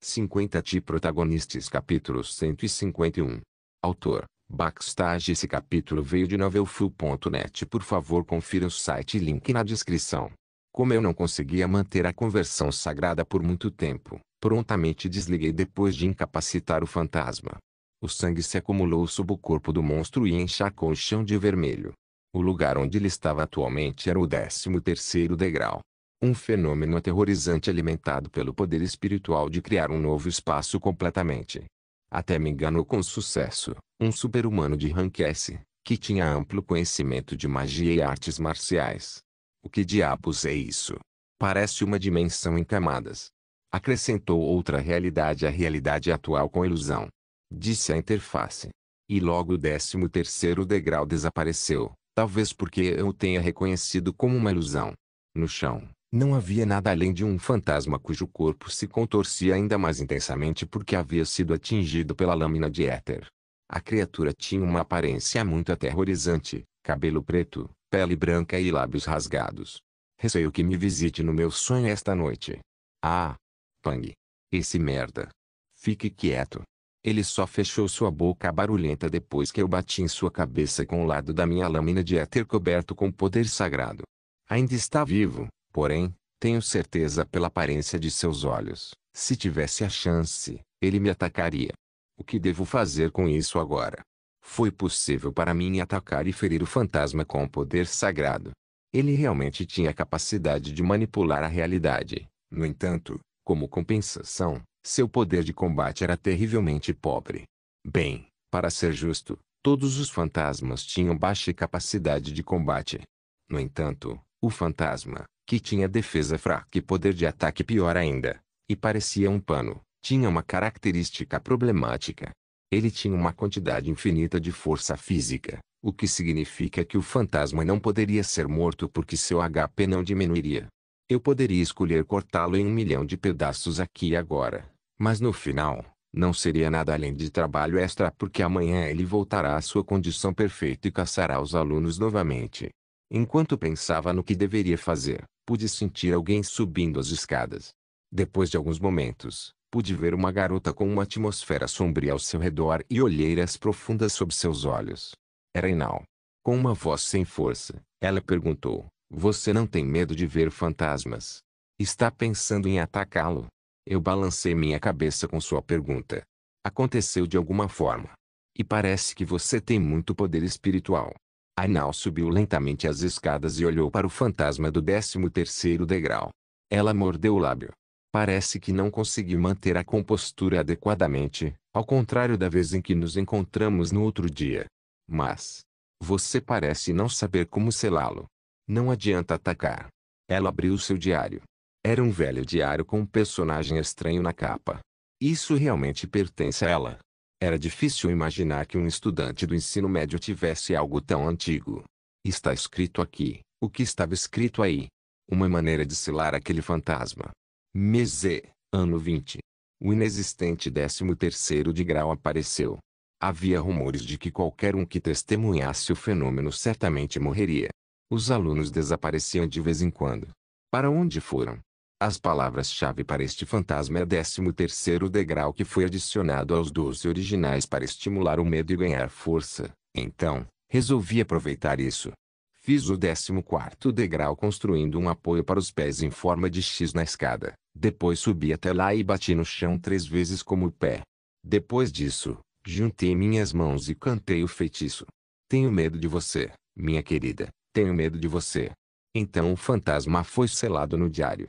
50 Protagonistas capítulo 151. Autor, Backstage. Esse capítulo veio de novelfull.net. Por favor, confira o site e link na descrição. Como eu não conseguia manter a conversão sagrada por muito tempo, prontamente desliguei depois de incapacitar o fantasma. O sangue se acumulou sob o corpo do monstro e encharcou o chão de vermelho. O lugar onde ele estava atualmente era o 13º degrau. Um fenômeno aterrorizante alimentado pelo poder espiritual de criar um novo espaço completamente. Até me enganou com sucesso, um super-humano de rank S, que tinha amplo conhecimento de magia e artes marciais. O que diabos é isso? Parece uma dimensão em camadas. Acrescentou outra realidade à realidade atual com ilusão. Disse a interface. E logo o 13º degrau desapareceu, talvez porque eu o tenha reconhecido como uma ilusão. No chão, não havia nada além de um fantasma cujo corpo se contorcia ainda mais intensamente porque havia sido atingido pela lâmina de éter. A criatura tinha uma aparência muito aterrorizante, cabelo preto, pele branca e lábios rasgados. Receio que me visite no meu sonho esta noite. Ah! Pang! Esse merda! Fique quieto. Ele só fechou sua boca barulhenta depois que eu bati em sua cabeça com o lado da minha lâmina de éter coberto com poder sagrado. Ainda está vivo, porém, tenho certeza pela aparência de seus olhos. Se tivesse a chance, ele me atacaria. O que devo fazer com isso agora? Foi possível para mim atacar e ferir o fantasma com o poder sagrado. Ele realmente tinha a capacidade de manipular a realidade. No entanto, como compensação, seu poder de combate era terrivelmente pobre. Bem, para ser justo, todos os fantasmas tinham baixa capacidade de combate. No entanto, o fantasma, que tinha defesa fraca e poder de ataque pior ainda, e parecia um pano, tinha uma característica problemática. Ele tinha uma quantidade infinita de força física, o que significa que o fantasma não poderia ser morto porque seu HP não diminuiria. Eu poderia escolher cortá-lo em 1.000.000 de pedaços aqui e agora, mas no final, não seria nada além de trabalho extra porque amanhã ele voltará à sua condição perfeita e caçará os alunos novamente. Enquanto pensava no que deveria fazer, pude sentir alguém subindo as escadas. Depois de alguns momentos, pude ver uma garota com uma atmosfera sombria ao seu redor e olheiras profundas sob seus olhos. Era Inal. Com uma voz sem força, ela perguntou: "Você não tem medo de ver fantasmas? Está pensando em atacá-lo?" Eu balancei minha cabeça com sua pergunta. "Aconteceu de alguma forma. E parece que você tem muito poder espiritual." Ainal subiu lentamente as escadas e olhou para o fantasma do 13º degrau. Ela mordeu o lábio. Parece que não conseguiu manter a compostura adequadamente, ao contrário da vez em que nos encontramos no outro dia. Mas você parece não saber como selá-lo. Não adianta atacar. Ela abriu seu diário. Era um velho diário com um personagem estranho na capa. Isso realmente pertence a ela. Era difícil imaginar que um estudante do ensino médio tivesse algo tão antigo. Está escrito aqui, o que estava escrito aí. Uma maneira de selar aquele fantasma. Mês ano 20. O inexistente 13º degrau apareceu. Havia rumores de que qualquer um que testemunhasse o fenômeno certamente morreria. Os alunos desapareciam de vez em quando. Para onde foram? As palavras-chave para este fantasma é 13º degrau que foi adicionado aos 12 originais para estimular o medo e ganhar força. Então, resolvi aproveitar isso. Fiz o 14º degrau construindo um apoio para os pés em forma de X na escada. Depois subi até lá e bati no chão 3 vezes como o pé. Depois disso, juntei minhas mãos e cantei o feitiço. Tenho medo de você, minha querida. Tenho medo de você. Então o fantasma foi selado no diário.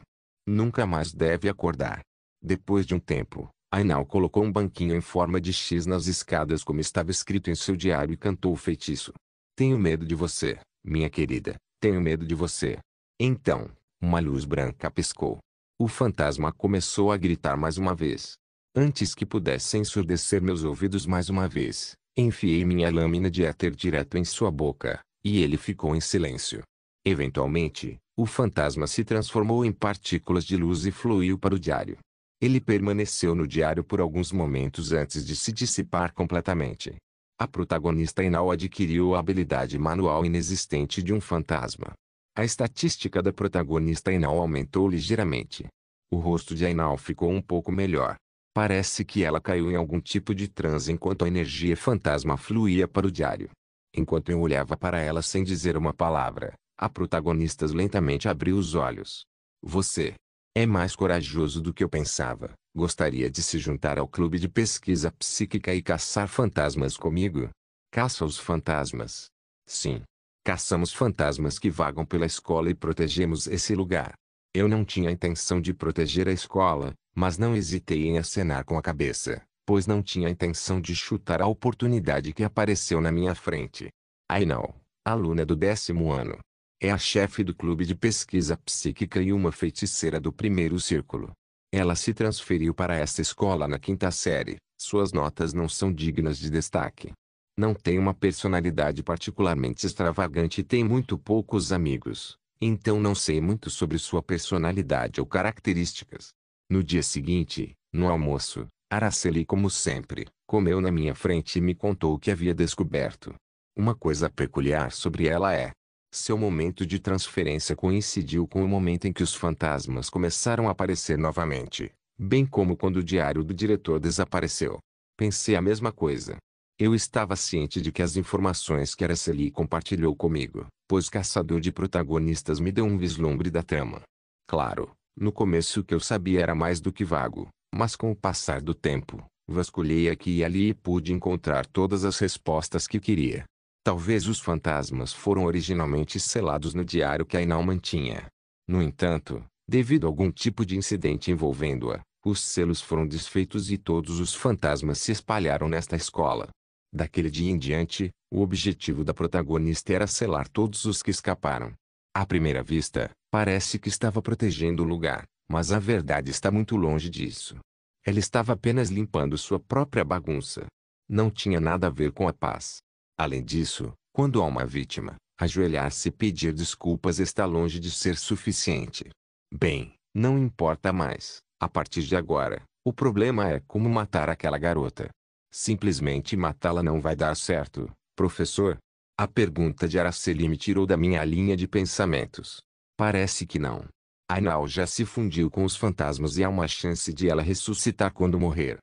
Nunca mais deve acordar. Depois de um tempo, Ainal colocou um banquinho em forma de X nas escadas como estava escrito em seu diário e cantou o feitiço. Tenho medo de você, minha querida. Tenho medo de você. Então, uma luz branca piscou. O fantasma começou a gritar mais uma vez. Antes que pudesse ensurdecer meus ouvidos mais uma vez, enfiei minha lâmina de éter direto em sua boca, e ele ficou em silêncio. Eventualmente, o fantasma se transformou em partículas de luz e fluiu para o diário. Ele permaneceu no diário por alguns momentos antes de se dissipar completamente. A protagonista Inal adquiriu a habilidade manual inexistente de um fantasma. A estatística da protagonista Inal aumentou ligeiramente. O rosto de Inal ficou um pouco melhor. Parece que ela caiu em algum tipo de transe enquanto a energia fantasma fluía para o diário. Enquanto eu olhava para ela sem dizer uma palavra, a protagonista lentamente abriu os olhos. Você é mais corajoso do que eu pensava. Gostaria de se juntar ao clube de pesquisa psíquica e caçar fantasmas comigo? Caça os fantasmas. Sim. Caçamos fantasmas que vagam pela escola e protegemos esse lugar. Eu não tinha a intenção de proteger a escola, mas não hesitei em acenar com a cabeça, pois não tinha a intenção de chutar a oportunidade que apareceu na minha frente. Ainal, aluna do 10º ano. É a chefe do clube de pesquisa psíquica e uma feiticeira do primeiro círculo. Ela se transferiu para esta escola na 5ª série. Suas notas não são dignas de destaque. Não tem uma personalidade particularmente extravagante e tem muito poucos amigos. Então não sei muito sobre sua personalidade ou características. No dia seguinte, no almoço, Araceli, como sempre, comeu na minha frente e me contou o que havia descoberto. Uma coisa peculiar sobre ela é: seu momento de transferência coincidiu com o momento em que os fantasmas começaram a aparecer novamente, bem como quando o diário do diretor desapareceu. Pensei a mesma coisa. Eu estava ciente de que as informações que Araceli compartilhou comigo, pois Caçador de Protagonistas me deu um vislumbre da trama. Claro, no começo o que eu sabia era mais do que vago, mas com o passar do tempo, vasculhei aqui e ali e pude encontrar todas as respostas que queria. Talvez os fantasmas foram originalmente selados no diário que Ainal mantinha. No entanto, devido a algum tipo de incidente envolvendo-a, os selos foram desfeitos e todos os fantasmas se espalharam nesta escola. Daquele dia em diante, o objetivo da protagonista era selar todos os que escaparam. À primeira vista, parece que estava protegendo o lugar, mas a verdade está muito longe disso. Ela estava apenas limpando sua própria bagunça. Não tinha nada a ver com a paz. Além disso, quando há uma vítima, ajoelhar-se e pedir desculpas está longe de ser suficiente. Bem, não importa mais. A partir de agora, o problema é como matar aquela garota. Simplesmente matá-la não vai dar certo, professor? A pergunta de Araceli me tirou da minha linha de pensamentos. Parece que não. Ainal já se fundiu com os fantasmas e há uma chance de ela ressuscitar quando morrer.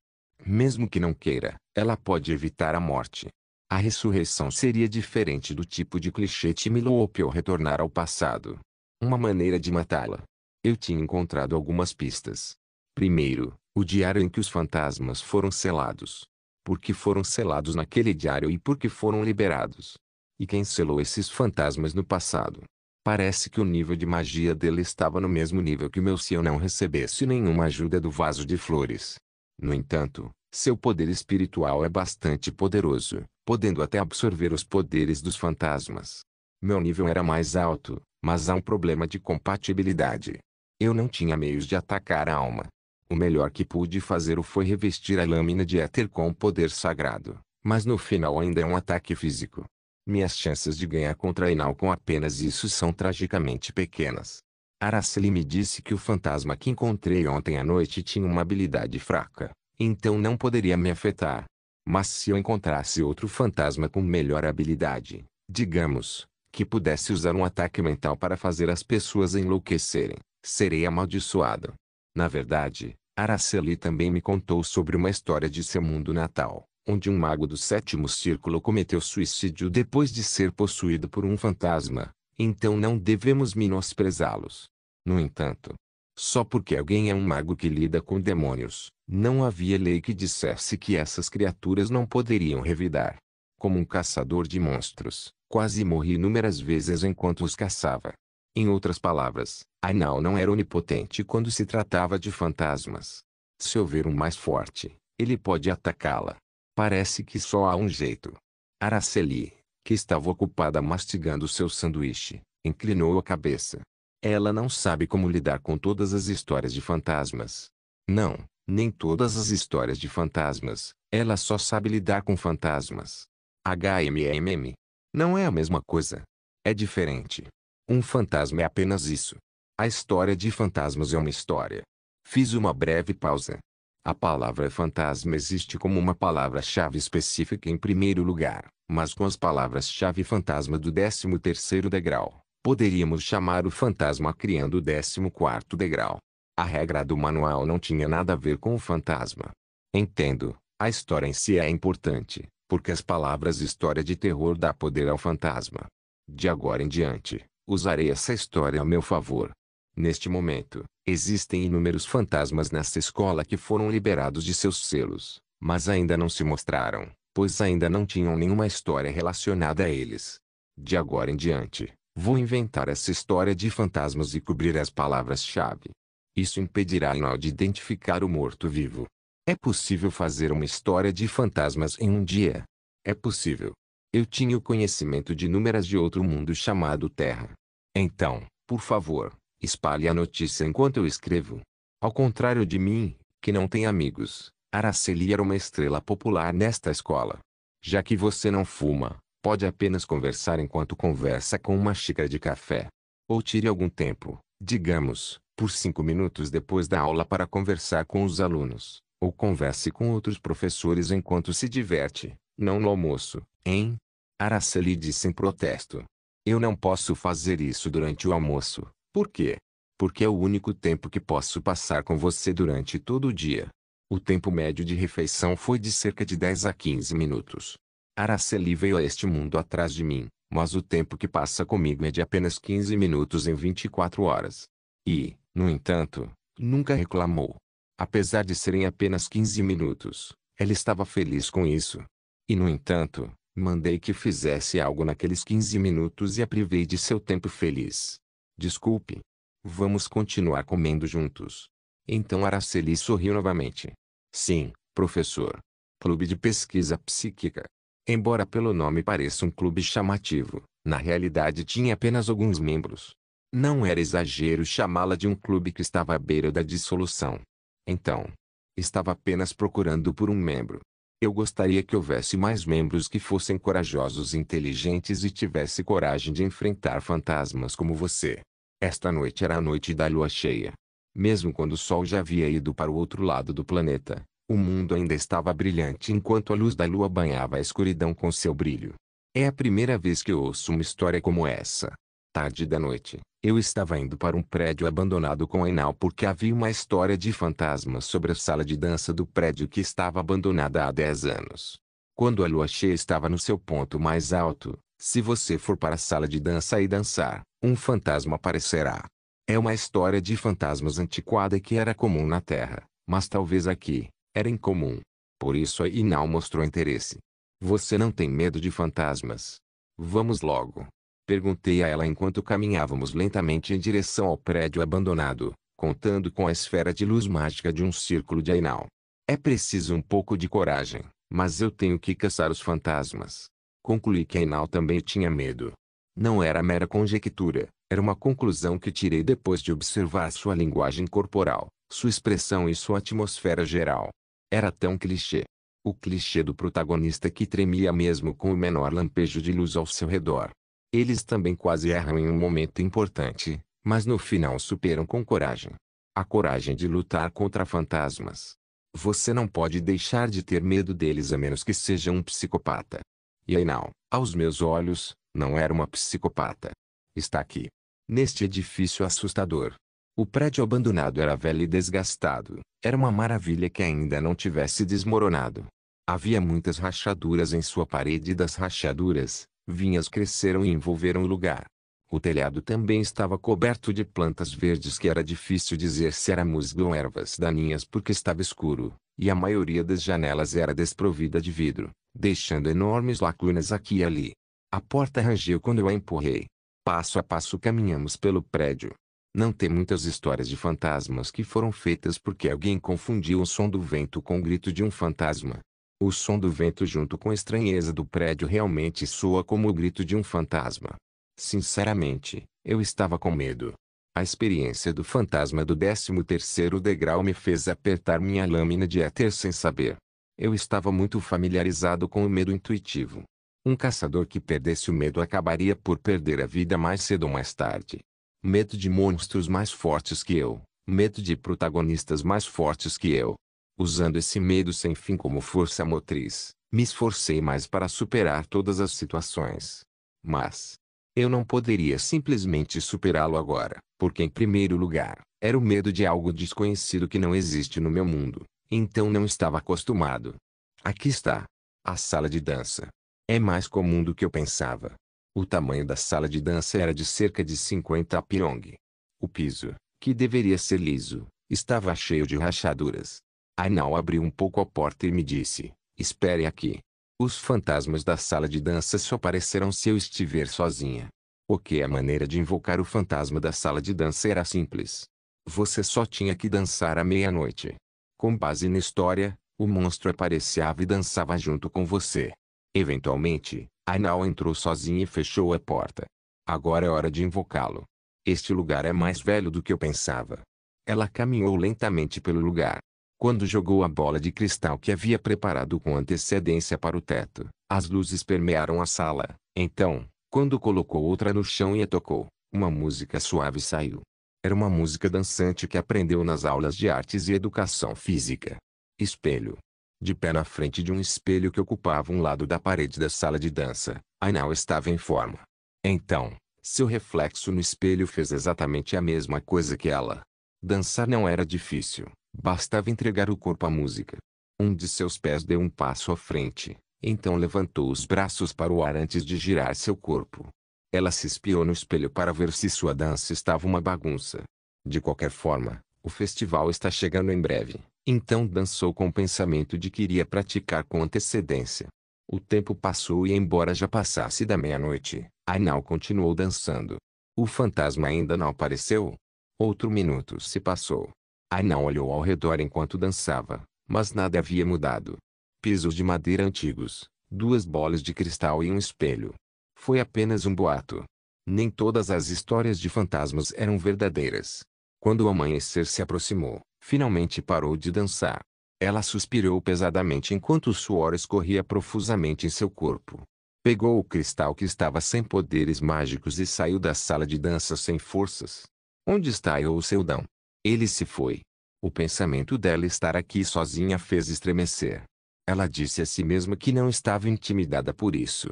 Mesmo que não queira, ela pode evitar a morte. A ressurreição seria diferente do tipo de clichê Timiloope ou retornar ao passado. Uma maneira de matá-la. Eu tinha encontrado algumas pistas. Primeiro, o diário em que os fantasmas foram selados. Por que foram selados naquele diário e por que foram liberados? E quem selou esses fantasmas no passado? Parece que o nível de magia dele estava no mesmo nível que o meu se eu não recebesse nenhuma ajuda do vaso de flores. No entanto, seu poder espiritual é bastante poderoso, podendo até absorver os poderes dos fantasmas. Meu nível era mais alto, mas há um problema de compatibilidade. Eu não tinha meios de atacar a alma. O melhor que pude fazer foi revestir a lâmina de éter com o poder sagrado, mas no final ainda é um ataque físico. Minhas chances de ganhar contra Ainal com apenas isso são tragicamente pequenas. Araceli me disse que o fantasma que encontrei ontem à noite tinha uma habilidade fraca, então não poderia me afetar. Mas se eu encontrasse outro fantasma com melhor habilidade, digamos, que pudesse usar um ataque mental para fazer as pessoas enlouquecerem, serei amaldiçoado. Na verdade, Araceli também me contou sobre uma história de seu mundo natal, onde um mago do 7º círculo cometeu suicídio depois de ser possuído por um fantasma, então não devemos menosprezá-los. No entanto, só porque alguém é um mago que lida com demônios, não havia lei que dissesse que essas criaturas não poderiam revidar. Como um caçador de monstros, quase morri inúmeras vezes enquanto os caçava. Em outras palavras, Ainal não era onipotente quando se tratava de fantasmas. Se houver um mais forte, ele pode atacá-la. Parece que só há um jeito. Araceli, que estava ocupada mastigando seu sanduíche, inclinou a cabeça. Ela não sabe como lidar com todas as histórias de fantasmas. Não, nem todas as histórias de fantasmas, ela só sabe lidar com fantasmas. HMMM. Não é a mesma coisa. É diferente. Um fantasma é apenas isso. A história de fantasmas é uma história. Fiz uma breve pausa. A palavra fantasma existe como uma palavra-chave específica em primeiro lugar, mas com as palavras-chave fantasma do 13º degrau, poderíamos chamar o fantasma criando o 14º degrau. A regra do manual não tinha nada a ver com o fantasma. Entendo, a história em si é importante, porque as palavras história de terror dá poder ao fantasma. De agora em diante, usarei essa história a meu favor. Neste momento, existem inúmeros fantasmas nesta escola que foram liberados de seus selos, mas ainda não se mostraram, pois ainda não tinham nenhuma história relacionada a eles. De agora em diante, vou inventar essa história de fantasmas e cobrir as palavras-chave. Isso impedirá Inal de identificar o morto-vivo. É possível fazer uma história de fantasmas em um dia. É possível. Eu tinha o conhecimento de números de outro mundo chamado Terra. Então, por favor, espalhe a notícia enquanto eu escrevo. Ao contrário de mim, que não tem amigos, Araceli era uma estrela popular nesta escola. Já que você não fuma, pode apenas conversar enquanto conversa com uma xícara de café. Ou tire algum tempo, digamos, por 5 minutos depois da aula para conversar com os alunos. Ou converse com outros professores enquanto se diverte, não no almoço, hein? Araceli disse em protesto. Eu não posso fazer isso durante o almoço. Por quê? Porque é o único tempo que posso passar com você durante todo o dia. O tempo médio de refeição foi de cerca de 10 a 15 minutos. Araceli veio a este mundo atrás de mim, mas o tempo que passa comigo é de apenas 15 minutos em 24 horas. E, no entanto, nunca reclamou. Apesar de serem apenas 15 minutos, ela estava feliz com isso. E no entanto, mandei que fizesse algo naqueles 15 minutos e a privei de seu tempo feliz. Desculpe. Vamos continuar comendo juntos. Então Araceli sorriu novamente. Sim, professor. Clube de pesquisa psíquica. Embora pelo nome pareça um clube chamativo, na realidade tinha apenas alguns membros. Não era exagero chamá-la de um clube que estava à beira da dissolução. Então, estava apenas procurando por um membro. Eu gostaria que houvesse mais membros que fossem corajosos e inteligentes e tivesse coragem de enfrentar fantasmas como você. Esta noite era a noite da lua cheia. Mesmo quando o sol já havia ido para o outro lado do planeta, o mundo ainda estava brilhante enquanto a luz da lua banhava a escuridão com seu brilho. É a primeira vez que ouço uma história como essa. Tarde da noite, eu estava indo para um prédio abandonado com a Inal porque havia uma história de fantasmas sobre a sala de dança do prédio que estava abandonada há 10 anos. Quando a lua cheia estava no seu ponto mais alto, se você for para a sala de dança e dançar, um fantasma aparecerá. É uma história de fantasmas antiquada que era comum na Terra, mas talvez aqui, era incomum. Por isso a Inal mostrou interesse. Você não tem medo de fantasmas? Vamos logo. Perguntei a ela enquanto caminhávamos lentamente em direção ao prédio abandonado, contando com a esfera de luz mágica de um círculo de Ainal. É preciso um pouco de coragem, mas eu tenho que caçar os fantasmas. Concluí que Ainal também tinha medo. Não era mera conjectura, era uma conclusão que tirei depois de observar sua linguagem corporal, sua expressão e sua atmosfera geral. Era tão clichê. O clichê do protagonista que tremia mesmo com o menor lampejo de luz ao seu redor. Eles também quase erram em um momento importante, mas no final superam com coragem. A coragem de lutar contra fantasmas. Você não pode deixar de ter medo deles a menos que seja um psicopata. E Ainal, aos meus olhos, não era uma psicopata. Está aqui. Neste edifício assustador. O prédio abandonado era velho e desgastado. Era uma maravilha que ainda não tivesse desmoronado. Havia muitas rachaduras em sua parede e das rachaduras, vinhas cresceram e envolveram o lugar. O telhado também estava coberto de plantas verdes que era difícil dizer se era musgo ou ervas daninhas porque estava escuro, e a maioria das janelas era desprovida de vidro, deixando enormes lacunas aqui e ali. A porta rangeu quando eu a empurrei. Passo a passo caminhamos pelo prédio. Não tem muitas histórias de fantasmas que foram feitas porque alguém confundiu o som do vento com o grito de um fantasma. O som do vento junto com a estranheza do prédio realmente soa como o grito de um fantasma. Sinceramente, eu estava com medo. A experiência do fantasma do 13º degrau me fez apertar minha lâmina de éter sem saber. Eu estava muito familiarizado com o medo intuitivo. Um caçador que perdesse o medo acabaria por perder a vida mais cedo ou mais tarde. Medo de monstros mais fortes que eu. Medo de protagonistas mais fortes que eu. Usando esse medo sem fim como força motriz, me esforcei mais para superar todas as situações. Mas eu não poderia simplesmente superá-lo agora, porque em primeiro lugar, era o medo de algo desconhecido que não existe no meu mundo, Então não estava acostumado. Aqui está. A sala de dança. É mais comum do que eu pensava. O tamanho da sala de dança era de cerca de 50 pyong. O piso, que deveria ser liso, estava cheio de rachaduras. Ainao abriu um pouco a porta e me disse: espere aqui. Os fantasmas da sala de dança só aparecerão se eu estiver sozinha. Ok, a maneira de invocar o fantasma da sala de dança era simples. Você só tinha que dançar à meia-noite. Com base na história, o monstro aparecia e dançava junto com você. Eventualmente, Ainao entrou sozinha e fechou a porta. Agora é hora de invocá-lo. Este lugar é mais velho do que eu pensava. Ela caminhou lentamente pelo lugar. Quando jogou a bola de cristal que havia preparado com antecedência para o teto, as luzes permearam a sala. Então, quando colocou outra no chão e a tocou, uma música suave saiu. Era uma música dançante que aprendeu nas aulas de artes e educação física. Espelho. De pé na frente de um espelho que ocupava um lado da parede da sala de dança, Ainao estava em forma. Então, seu reflexo no espelho fez exatamente a mesma coisa que ela. Dançar não era difícil, bastava entregar o corpo à música. Um de seus pés deu um passo à frente, então levantou os braços para o ar antes de girar seu corpo. Ela se espiou no espelho para ver se sua dança estava uma bagunça. De qualquer forma, o festival está chegando em breve, então dançou com o pensamento de que iria praticar com antecedência. O tempo passou e embora já passasse da meia-noite, Ainao continuou dançando. O fantasma ainda não apareceu. Outro minuto se passou. Ainao olhou ao redor enquanto dançava, mas nada havia mudado. Pisos de madeira antigos, duas bolas de cristal e um espelho. Foi apenas um boato. Nem todas as histórias de fantasmas eram verdadeiras. Quando o amanhecer se aproximou, finalmente parou de dançar. Ela suspirou pesadamente enquanto o suor escorria profusamente em seu corpo. Pegou o cristal que estava sem poderes mágicos e saiu da sala de dança sem forças. Onde está o Seldão? Ele se foi. O pensamento dela estar aqui sozinha fez estremecer. Ela disse a si mesma que não estava intimidada por isso.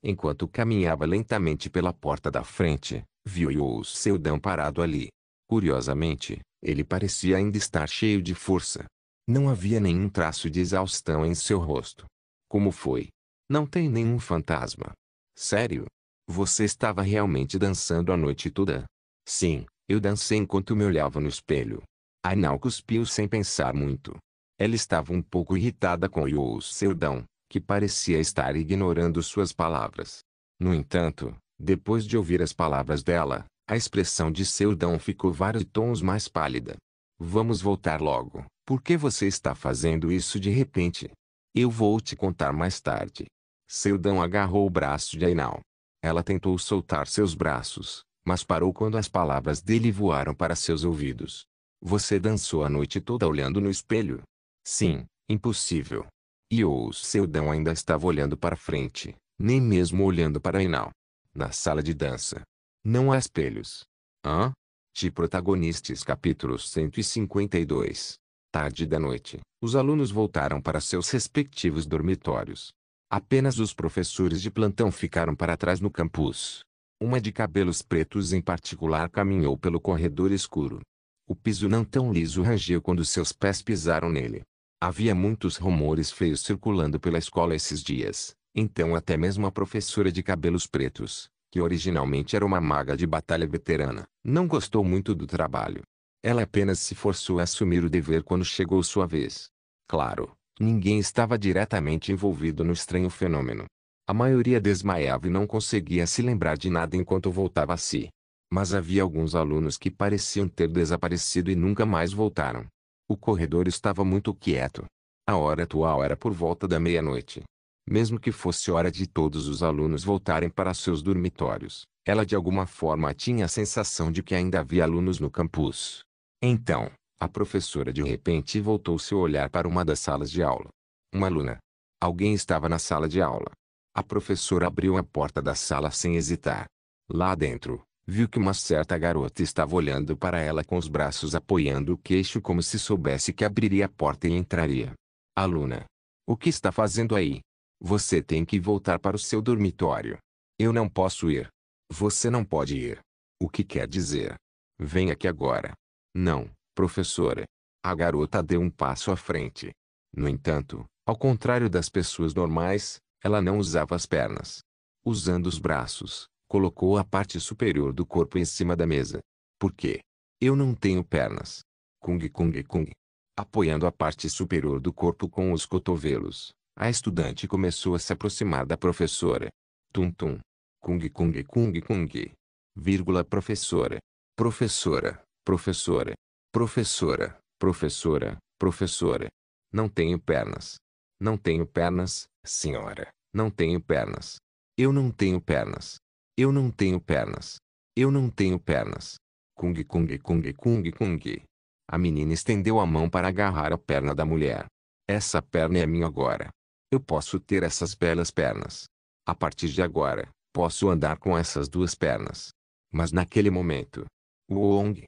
Enquanto caminhava lentamente pela porta da frente, viu o Seldão parado ali. Curiosamente, ele parecia ainda estar cheio de força. Não havia nenhum traço de exaustão em seu rosto. Como foi? Não tem nenhum fantasma. Sério? Você estava realmente dançando a noite toda? Sim, eu dancei enquanto me olhava no espelho. Ainao cuspiu sem pensar muito. Ela estava um pouco irritada com o Seldão, que parecia estar ignorando suas palavras. No entanto, depois de ouvir as palavras dela, a expressão de Seldão ficou vários tons mais pálida. Vamos voltar logo. Por que você está fazendo isso de repente? Eu vou te contar mais tarde. Seldão agarrou o braço de Ainao. Ela tentou soltar seus braços, mas parou quando as palavras dele voaram para seus ouvidos. Você dançou a noite toda olhando no espelho? Sim, impossível. E o Seldão ainda estava olhando para frente, nem mesmo olhando para Ainao. Na sala de dança. Não há espelhos. Hã? De Protagonistas capítulo 152. Tarde da noite, os alunos voltaram para seus respectivos dormitórios. Apenas os professores de plantão ficaram para trás no campus. Uma de cabelos pretos em particular caminhou pelo corredor escuro. O piso não tão liso rangeu quando seus pés pisaram nele. Havia muitos rumores feios circulando pela escola esses dias, então até mesmo a professora de cabelos pretos, que originalmente era uma maga de batalha veterana, não gostou muito do trabalho. Ela apenas se forçou a assumir o dever quando chegou sua vez. Claro, ninguém estava diretamente envolvido no estranho fenômeno. A maioria desmaiava e não conseguia se lembrar de nada enquanto voltava a si. Mas havia alguns alunos que pareciam ter desaparecido e nunca mais voltaram. O corredor estava muito quieto. A hora atual era por volta da meia-noite. Mesmo que fosse hora de todos os alunos voltarem para seus dormitórios, ela de alguma forma tinha a sensação de que ainda havia alunos no campus. Então, a professora de repente voltou seu olhar para uma das salas de aula. Uma aluna. Alguém estava na sala de aula. A professora abriu a porta da sala sem hesitar. Lá dentro, viu que uma certa garota estava olhando para ela com os braços apoiando o queixo como se soubesse que abriria a porta e entraria. Aluna. O que está fazendo aí? Você tem que voltar para o seu dormitório. Eu não posso ir. Você não pode ir. O que quer dizer? Venha aqui agora. Não, professora. A garota deu um passo à frente. No entanto, ao contrário das pessoas normais, ela não usava as pernas. Usando os braços, colocou a parte superior do corpo em cima da mesa. Por quê? Eu não tenho pernas. Kung kung kung. Apoiando a parte superior do corpo com os cotovelos, a estudante começou a se aproximar da professora. Tum tum. Kung kung kung kung. Vírgula professora. Professora, professora. Professora, professora, professora. Não tenho pernas. Não tenho pernas, senhora. Não tenho pernas. Eu não tenho pernas. Eu não tenho pernas. Eu não tenho pernas. Kung kung kung kung kung. A menina estendeu a mão para agarrar a perna da mulher. Essa perna é minha agora. Eu posso ter essas belas pernas. A partir de agora, posso andar com essas duas pernas. Mas naquele momento, Uong,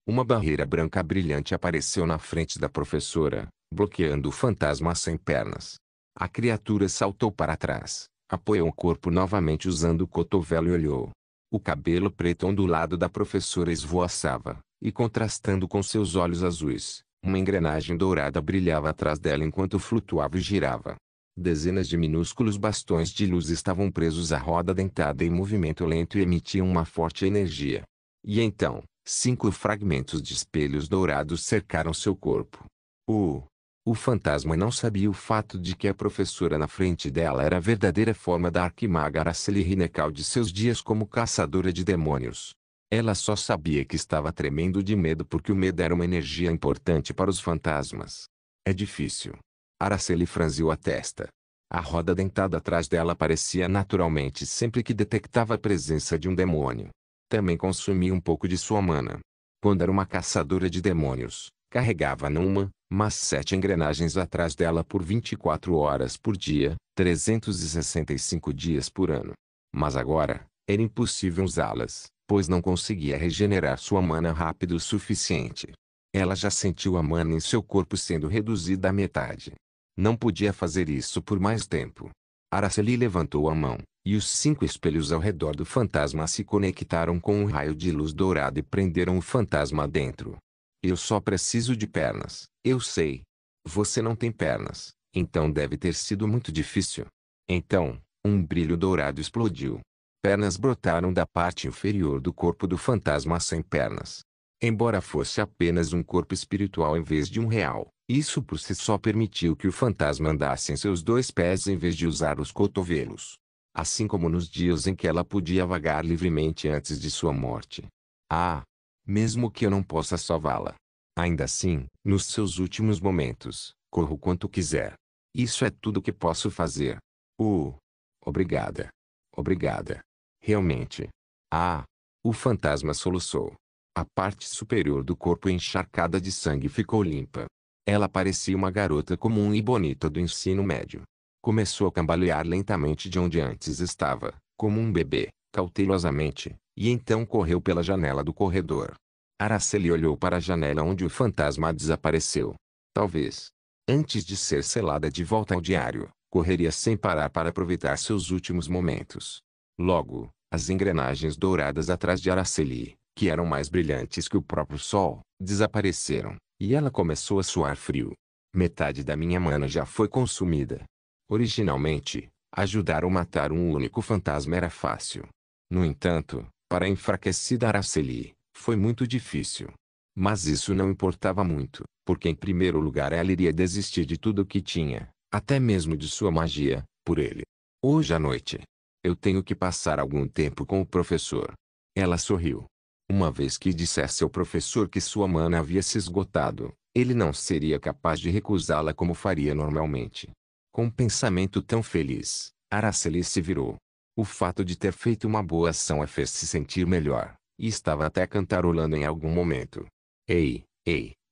uma barreira branca brilhante apareceu na frente da professora, bloqueando o fantasma sem pernas. A criatura saltou para trás, apoiou o corpo novamente usando o cotovelo e olhou. O cabelo preto ondulado da professora esvoaçava, e contrastando com seus olhos azuis, uma engrenagem dourada brilhava atrás dela enquanto flutuava e girava. Dezenas de minúsculos bastões de luz estavam presos à roda dentada em movimento lento e emitiam uma forte energia. E então, 5 fragmentos de espelhos dourados cercaram seu corpo. O fantasma não sabia o fato de que a professora na frente dela era a verdadeira forma da arquimaga Araceli Rinekal de seus dias como caçadora de demônios. Ela só sabia que estava tremendo de medo porque o medo era uma energia importante para os fantasmas. É difícil. Araceli franziu a testa. A roda dentada atrás dela aparecia naturalmente sempre que detectava a presença de um demônio. Também consumia um pouco de sua mana. Quando era uma caçadora de demônios, carregava não mas 7 engrenagens atrás dela por 24 horas por dia, 365 dias por ano. Mas agora, era impossível usá-las, pois não conseguia regenerar sua mana rápido o suficiente. Ela já sentiu a mana em seu corpo sendo reduzida à metade. Não podia fazer isso por mais tempo. Araceli levantou a mão, e os 5 espelhos ao redor do fantasma se conectaram com um raio de luz dourada e prenderam o fantasma dentro. Eu só preciso de pernas, eu sei. Você não tem pernas, então deve ter sido muito difícil. Então, um brilho dourado explodiu. Pernas brotaram da parte inferior do corpo do fantasma sem pernas. Embora fosse apenas um corpo espiritual em vez de um real, isso por si só permitiu que o fantasma andasse em seus 2 pés em vez de usar os cotovelos. Assim como nos dias em que ela podia vagar livremente antes de sua morte. Mesmo que eu não possa salvá-la. Ainda assim, nos seus últimos momentos, corra o quanto quiser. Isso é tudo que posso fazer. Obrigada. Obrigada. Realmente. O fantasma soluçou. A parte superior do corpo encharcada de sangue ficou limpa. Ela parecia uma garota comum e bonita do ensino médio. Começou a cambalear lentamente de onde antes estava, como um bebê, cautelosamente, e então correu pela janela do corredor. Araceli olhou para a janela onde o fantasma desapareceu. Talvez, antes de ser selada de volta ao diário, correria sem parar para aproveitar seus últimos momentos. Logo, as engrenagens douradas atrás de Araceli, que eram mais brilhantes que o próprio sol, desapareceram, e ela começou a suar frio. Metade da minha mana já foi consumida. Originalmente, ajudar ou matar um único fantasma era fácil. No entanto, para a enfraquecida Araceli, foi muito difícil. Mas isso não importava muito, porque em primeiro lugar ela iria desistir de tudo o que tinha, até mesmo de sua magia, por ele. Hoje à noite, eu tenho que passar algum tempo com o professor. Ela sorriu. Uma vez que dissesse ao professor que sua mana havia se esgotado, ele não seria capaz de recusá-la como faria normalmente. Com um pensamento tão feliz, Araceli se virou. O fato de ter feito uma boa ação a fez-se sentir melhor, e estava até cantarolando em algum momento. Ei,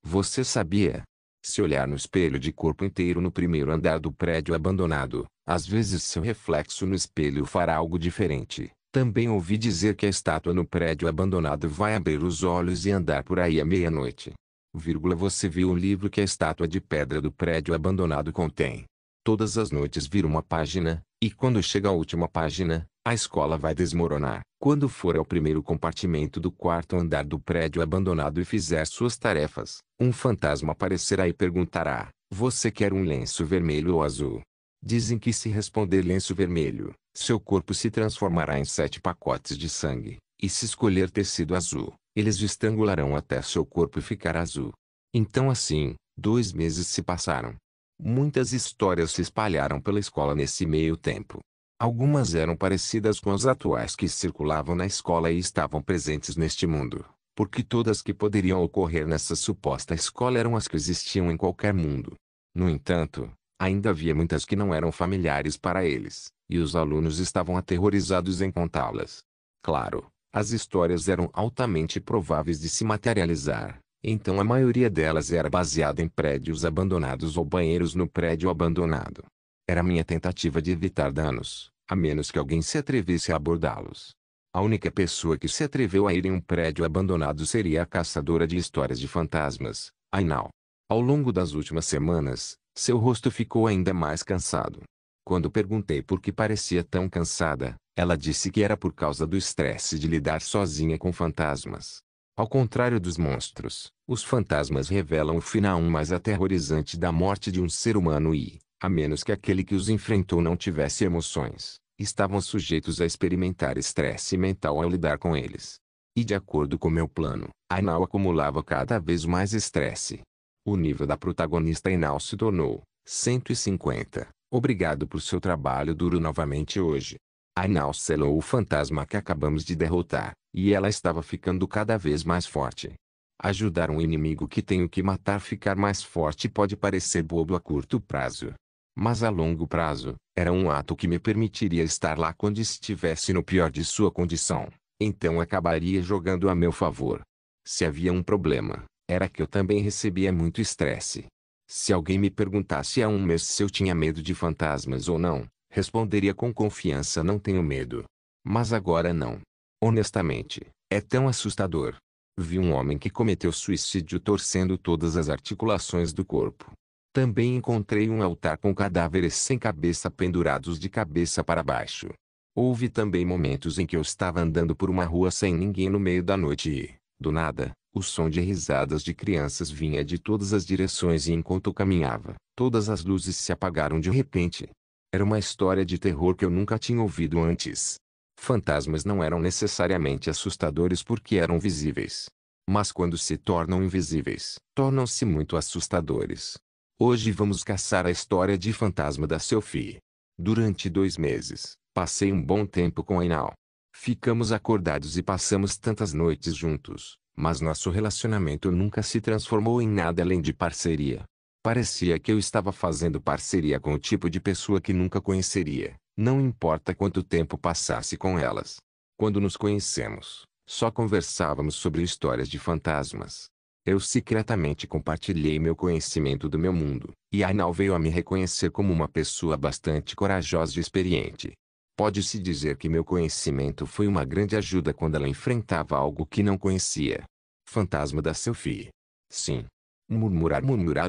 você sabia? Se olhar no espelho de corpo inteiro no primeiro andar do prédio abandonado, às vezes seu reflexo no espelho fará algo diferente. Também ouvi dizer que a estátua no prédio abandonado vai abrir os olhos e andar por aí à meia-noite. Você viu o livro que a estátua de pedra do prédio abandonado contém. Todas as noites vira uma página, e quando chega a última página, A escola vai desmoronar. Quando for ao primeiro compartimento do quarto andar do prédio abandonado e fizer suas tarefas, um fantasma aparecerá e perguntará: você quer um lenço vermelho ou azul? Dizem que se responder lenço vermelho, seu corpo se transformará em 7 pacotes de sangue, e se escolher tecido azul, eles o estrangularão até seu corpo ficar azul. Então assim, 2 meses se passaram. Muitas histórias se espalharam pela escola nesse meio tempo. Algumas eram parecidas com as atuais que circulavam na escola e estavam presentes neste mundo, porque todas que poderiam ocorrer nessa suposta escola eram as que existiam em qualquer mundo. No entanto, ainda havia muitas que não eram familiares para eles, e os alunos estavam aterrorizados em contá-las. Claro, as histórias eram altamente prováveis de se materializar, então a maioria delas era baseada em prédios abandonados ou banheiros no prédio abandonado. Era minha tentativa de evitar danos, a menos que alguém se atrevesse a abordá-los. A única pessoa que se atreveu a ir em um prédio abandonado seria a caçadora de histórias de fantasmas, Ainal. Ao longo das últimas semanas, seu rosto ficou ainda mais cansado. Quando perguntei por que parecia tão cansada, ela disse que era por causa do estresse de lidar sozinha com fantasmas. Ao contrário dos monstros, os fantasmas revelam o final mais aterrorizante da morte de um ser humano e, a menos que aquele que os enfrentou não tivesse emoções, estavam sujeitos a experimentar estresse mental ao lidar com eles. E de acordo com meu plano, Ainal acumulava cada vez mais estresse. O nível da protagonista Ainal se tornou 150. Obrigado por seu trabalho duro novamente hoje. Ainal selou o fantasma que acabamos de derrotar, e ela estava ficando cada vez mais forte. Ajudar um inimigo que tenho que matar ficar mais forte pode parecer bobo a curto prazo. Mas a longo prazo, era um ato que me permitiria estar lá quando estivesse no pior de sua condição. Então acabaria jogando a meu favor. Se havia um problema, era que eu também recebia muito estresse. Se alguém me perguntasse há um mês se eu tinha medo de fantasmas ou não, responderia com confiança: não tenho medo. Mas agora não. Honestamente, é tão assustador. Vi um homem que cometeu suicídio torcendo todas as articulações do corpo. Também encontrei um altar com cadáveres sem cabeça pendurados de cabeça para baixo. Houve também momentos em que eu estava andando por uma rua sem ninguém no meio da noite e, do nada, o som de risadas de crianças vinha de todas as direções e enquanto eu caminhava, todas as luzes se apagaram de repente. Era uma história de terror que eu nunca tinha ouvido antes. Fantasmas não eram necessariamente assustadores porque eram visíveis. Mas quando se tornam invisíveis, tornam-se muito assustadores. Hoje vamos caçar a história de fantasma da Sophie. Durante 2 meses, passei um bom tempo com Ainal. Ficamos acordados e passamos tantas noites juntos, mas nosso relacionamento nunca se transformou em nada além de parceria. Parecia que eu estava fazendo parceria com o tipo de pessoa que nunca conheceria, não importa quanto tempo passasse com elas. Quando nos conhecemos, só conversávamos sobre histórias de fantasmas. Eu secretamente compartilhei meu conhecimento do meu mundo, e Ainal veio a me reconhecer como uma pessoa bastante corajosa e experiente. Pode-se dizer que meu conhecimento foi uma grande ajuda quando ela enfrentava algo que não conhecia. Fantasma da Sophie. Sim. Murmurar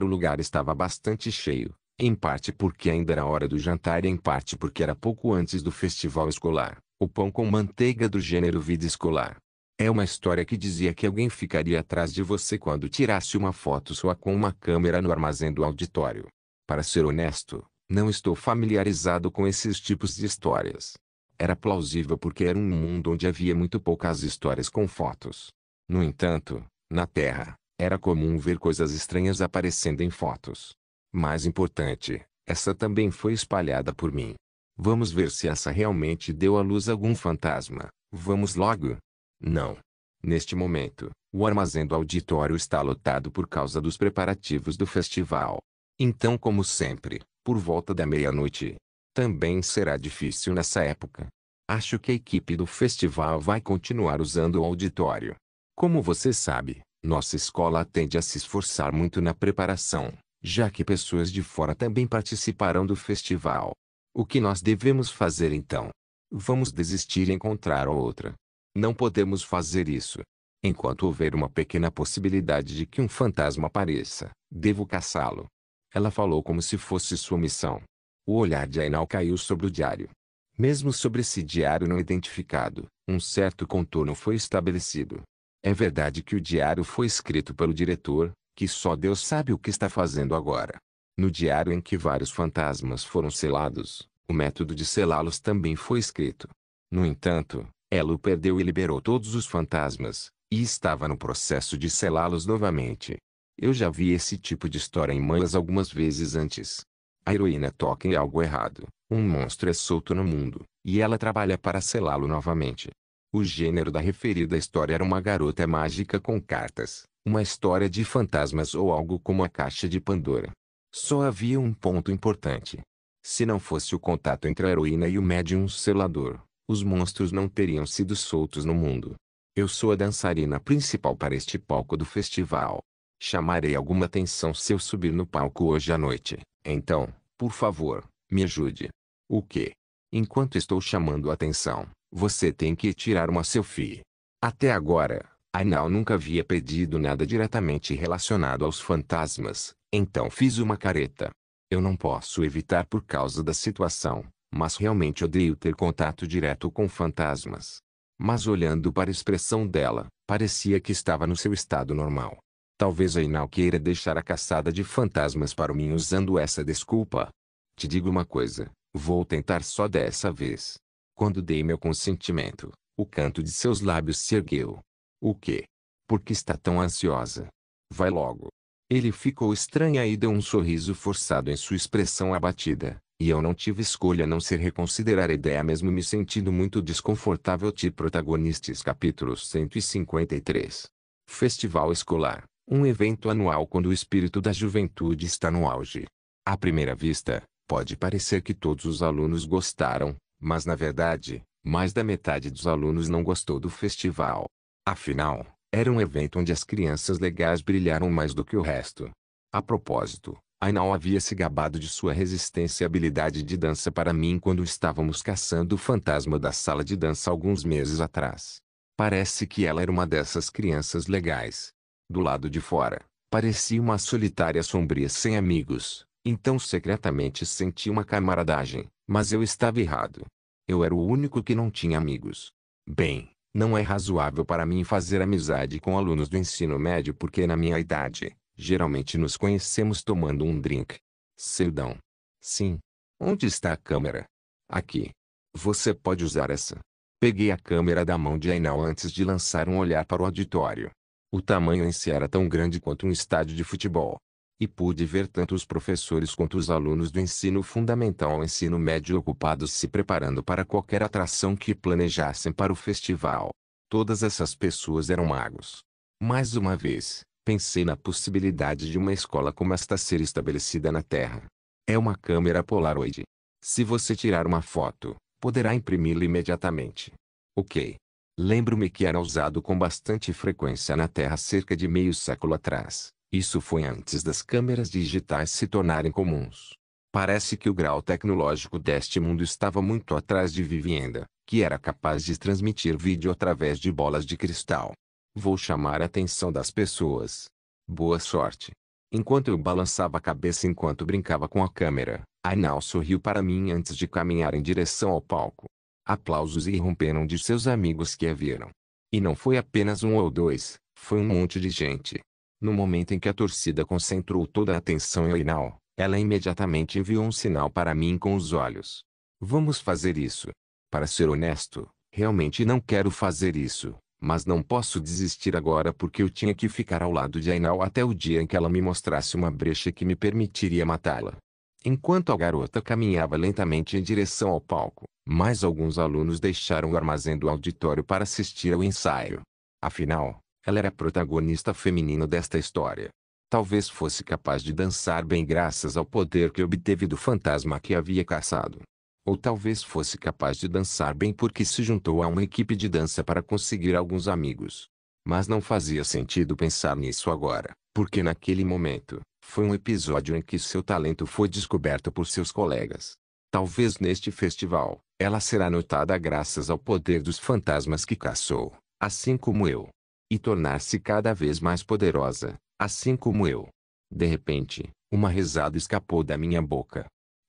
o lugar estava bastante cheio, em parte porque ainda era hora do jantar e em parte porque era pouco antes do festival escolar, o pão com manteiga do gênero vida escolar. É uma história que dizia que alguém ficaria atrás de você quando tirasse uma foto sua com uma câmera no armazém do auditório. Para ser honesto, não estou familiarizado com esses tipos de histórias. Era plausível porque era um mundo onde havia muito poucas histórias com fotos. No entanto, na Terra, era comum ver coisas estranhas aparecendo em fotos. Mais importante, essa também foi espalhada por mim. Vamos ver se essa realmente deu à luz algum fantasma. Vamos logo? Não. Neste momento, o armazém do auditório está lotado por causa dos preparativos do festival. Então, como sempre, por volta da meia-noite. Também será difícil nessa época. Acho que a equipe do festival vai continuar usando o auditório. Como você sabe, nossa escola tende a se esforçar muito na preparação, já que pessoas de fora também participarão do festival. O que nós devemos fazer então? Vamos desistir e encontrar outra. Não podemos fazer isso. Enquanto houver uma pequena possibilidade de que um fantasma apareça, devo caçá-lo. Ela falou como se fosse sua missão. O olhar de Ainal caiu sobre o diário. Mesmo sobre esse diário não identificado, um certo contorno foi estabelecido. É verdade que o diário foi escrito pelo diretor, que só Deus sabe o que está fazendo agora. No diário em que vários fantasmas foram selados, o método de selá-los também foi escrito. No entanto, Elo perdeu e liberou todos os fantasmas, e estava no processo de selá-los novamente. Eu já vi esse tipo de história em manhas algumas vezes antes. A heroína toca em algo errado, um monstro é solto no mundo, e ela trabalha para selá-lo novamente. O gênero da referida história era uma garota mágica com cartas, uma história de fantasmas ou algo como a Caixa de Pandora. Só havia um ponto importante. Se não fosse o contato entre a heroína e o médium selador, os monstros não teriam sido soltos no mundo. Eu sou a dançarina principal para este palco do festival. Chamarei alguma atenção se eu subir no palco hoje à noite, então, por favor, me ajude. O quê? Enquanto estou chamando a atenção, você tem que tirar uma selfie. Até agora, Ainal nunca havia pedido nada diretamente relacionado aos fantasmas, então fiz uma careta. Eu não posso evitar por causa da situação, mas realmente odeio ter contato direto com fantasmas. Mas olhando para a expressão dela, parecia que estava no seu estado normal. Talvez Ainal queira deixar a caçada de fantasmas para mim usando essa desculpa. Te digo uma coisa, vou tentar só dessa vez. Quando dei meu consentimento, o canto de seus lábios se ergueu. O quê? Por que está tão ansiosa? Vai logo. Ele ficou estranho e deu um sorriso forçado em sua expressão abatida, e eu não tive escolha a não ser reconsiderar a ideia mesmo me sentindo muito desconfortável. Protagonistas capítulo 153. Festival Escolar, um evento anual quando o espírito da juventude está no auge. À primeira vista, pode parecer que todos os alunos gostaram, mas na verdade, mais da metade dos alunos não gostou do festival. Afinal, era um evento onde as crianças legais brilharam mais do que o resto. A propósito, Ainal havia se gabado de sua resistência e habilidade de dança para mim quando estávamos caçando o fantasma da sala de dança alguns meses atrás. Parece que ela era uma dessas crianças legais. Do lado de fora, parecia uma solitária sombria sem amigos, então secretamente senti uma camaradagem, mas eu estava errado. Eu era o único que não tinha amigos. Bem, não é razoável para mim fazer amizade com alunos do ensino médio porque na minha idade, geralmente nos conhecemos tomando um drink. Cerdão. Sim. Onde está a câmera? Aqui. Você pode usar essa. Peguei a câmera da mão de Ainal antes de lançar um olhar para o auditório. O tamanho em si era tão grande quanto um estádio de futebol. E pude ver tanto os professores quanto os alunos do ensino fundamental ao ensino médio ocupados se preparando para qualquer atração que planejassem para o festival. Todas essas pessoas eram magos. Mais uma vez, pensei na possibilidade de uma escola como esta ser estabelecida na Terra. É uma câmera Polaroid. Se você tirar uma foto, poderá imprimi-la imediatamente. Ok. Lembro-me que era usado com bastante frequência na Terra cerca de meio século atrás. Isso foi antes das câmeras digitais se tornarem comuns. Parece que o grau tecnológico deste mundo estava muito atrás de Vivienda, que era capaz de transmitir vídeo através de bolas de cristal. Vou chamar a atenção das pessoas. Boa sorte. Enquanto eu balançava a cabeça enquanto brincava com a câmera, Ainal sorriu para mim antes de caminhar em direção ao palco. Aplausos irromperam de seus amigos que a viram. E não foi apenas um ou dois, foi um monte de gente. No momento em que a torcida concentrou toda a atenção em Ainal, ela imediatamente enviou um sinal para mim com os olhos. Vamos fazer isso. Para ser honesto, realmente não quero fazer isso, mas não posso desistir agora porque eu tinha que ficar ao lado de Ainal até o dia em que ela me mostrasse uma brecha que me permitiria matá-la. Enquanto a garota caminhava lentamente em direção ao palco, mais alguns alunos deixaram o armazém do auditório para assistir ao ensaio. Afinal, ela era a protagonista feminina desta história. Talvez fosse capaz de dançar bem graças ao poder que obteve do fantasma que havia caçado. Ou talvez fosse capaz de dançar bem porque se juntou a uma equipe de dança para conseguir alguns amigos. Mas não fazia sentido pensar nisso agora, porque naquele momento, foi um episódio em que seu talento foi descoberto por seus colegas. Talvez neste festival, ela será notada graças ao poder dos fantasmas que caçou, assim como eu. E tornar-se cada vez mais poderosa, assim como eu. De repente, uma risada escapou da minha boca.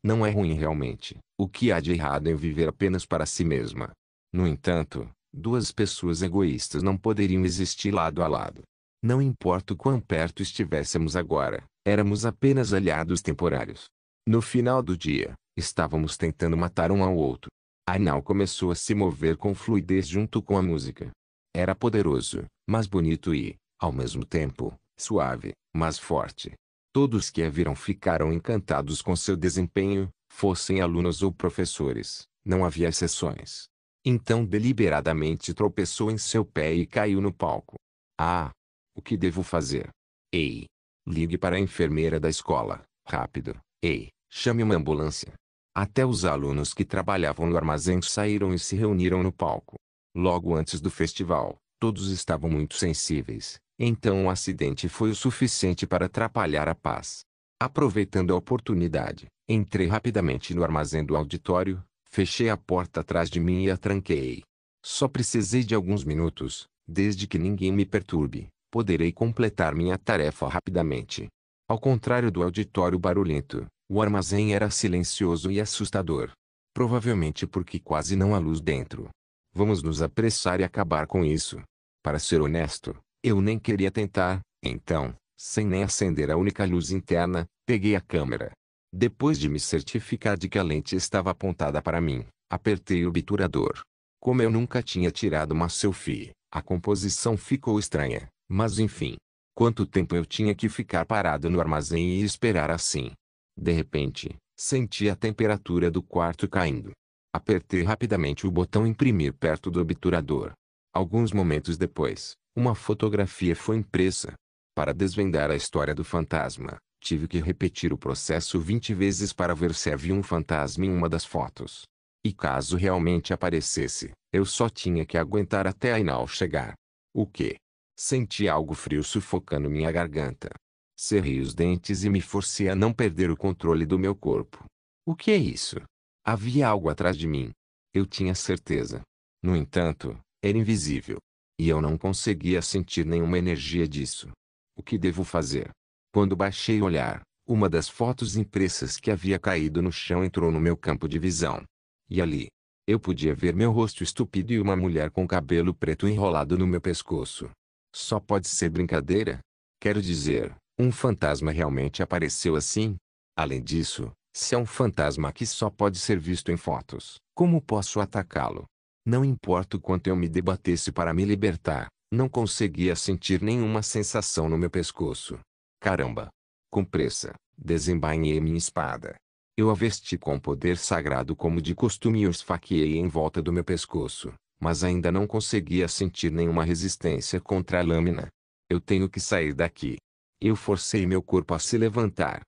Não é ruim realmente. O que há de errado em viver apenas para si mesma? No entanto, duas pessoas egoístas não poderiam existir lado a lado. Não importa o quão perto estivéssemos agora, éramos apenas aliados temporários. No final do dia, estávamos tentando matar um ao outro. Ainal começou a se mover com fluidez junto com a música. Era poderoso, mas bonito e, ao mesmo tempo, suave, mas forte. Todos que a viram ficaram encantados com seu desempenho, fossem alunos ou professores, não havia exceções. Então deliberadamente tropeçou em seu pé e caiu no palco. Ah! O que devo fazer? Ei! Ligue para a enfermeira da escola, rápido. Ei! Chame uma ambulância. Até os alunos que trabalhavam no armazém saíram e se reuniram no palco. Logo antes do festival, todos estavam muito sensíveis, então um acidente foi o suficiente para atrapalhar a paz. Aproveitando a oportunidade, entrei rapidamente no armazém do auditório, fechei a porta atrás de mim e a tranquei. Só precisei de alguns minutos, desde que ninguém me perturbe, poderei completar minha tarefa rapidamente. Ao contrário do auditório barulhento, o armazém era silencioso e assustador. Provavelmente porque quase não há luz dentro. Vamos nos apressar e acabar com isso. Para ser honesto, eu nem queria tentar, então, sem nem acender a única luz interna, peguei a câmera. Depois de me certificar de que a lente estava apontada para mim, apertei o obturador. Como eu nunca tinha tirado uma selfie, a composição ficou estranha, mas enfim. Quanto tempo eu tinha que ficar parado no armazém e esperar assim? De repente, senti a temperatura do quarto caindo. Apertei rapidamente o botão imprimir perto do obturador. Alguns momentos depois, uma fotografia foi impressa. Para desvendar a história do fantasma, tive que repetir o processo 20 vezes para ver se havia um fantasma em uma das fotos. E caso realmente aparecesse, eu só tinha que aguentar até a Ainal chegar. O quê? Senti algo frio sufocando minha garganta. Cerrei os dentes e me forcei a não perder o controle do meu corpo. O que é isso? Havia algo atrás de mim. Eu tinha certeza. No entanto, era invisível. E eu não conseguia sentir nenhuma energia disso. O que devo fazer? Quando baixei o olhar, uma das fotos impressas que havia caído no chão entrou no meu campo de visão. E ali, eu podia ver meu rosto estúpido e uma mulher com cabelo preto enrolado no meu pescoço. Só pode ser brincadeira? Quero dizer, um fantasma realmente apareceu assim? Além disso, se é um fantasma que só pode ser visto em fotos, como posso atacá-lo? Não importa o quanto eu me debatesse para me libertar, não conseguia sentir nenhuma sensação no meu pescoço. Caramba! Com pressa, desembainhei minha espada. Eu a vesti com poder sagrado como de costume e o esfaqueei em volta do meu pescoço, mas ainda não conseguia sentir nenhuma resistência contra a lâmina. Eu tenho que sair daqui. Eu forcei meu corpo a se levantar.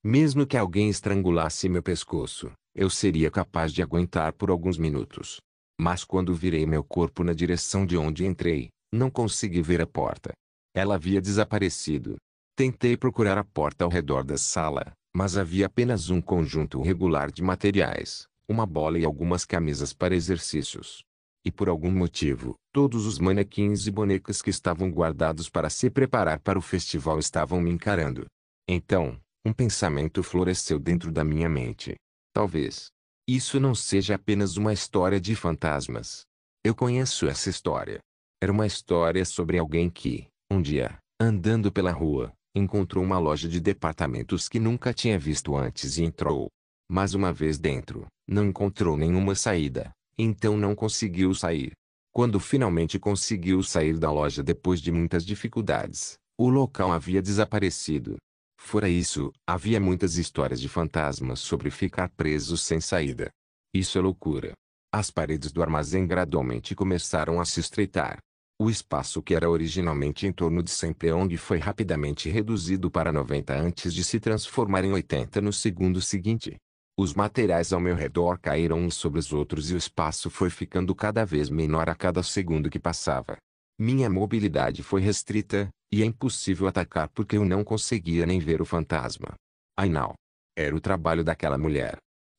Mesmo que alguém estrangulasse meu pescoço, eu seria capaz de aguentar por alguns minutos. Mas quando virei meu corpo na direção de onde entrei, não consegui ver a porta. Ela havia desaparecido. Tentei procurar a porta ao redor da sala, mas havia apenas um conjunto regular de materiais, uma bola e algumas camisas para exercícios. E por algum motivo, todos os manequins e bonecas que estavam guardados para se preparar para o festival estavam me encarando. Então, um pensamento floresceu dentro da minha mente. Talvez isso não seja apenas uma história de fantasmas. Eu conheço essa história. Era uma história sobre alguém que, um dia, andando pela rua, encontrou uma loja de departamentos que nunca tinha visto antes e entrou. Mas uma vez dentro, não encontrou nenhuma saída, então não conseguiu sair. Quando finalmente conseguiu sair da loja depois de muitas dificuldades, o local havia desaparecido. Fora isso, havia muitas histórias de fantasmas sobre ficar presos sem saída. Isso é loucura. As paredes do armazém gradualmente começaram a se estreitar. O espaço que era originalmente em torno de 100 peong foi rapidamente reduzido para 90 antes de se transformar em 80 no segundo seguinte. Os materiais ao meu redor caíram uns sobre os outros e o espaço foi ficando cada vez menor a cada segundo que passava. Minha mobilidade foi restrita, e é impossível atacar porque eu não conseguia nem ver o fantasma. Ainal. Era o trabalho daquela mulher.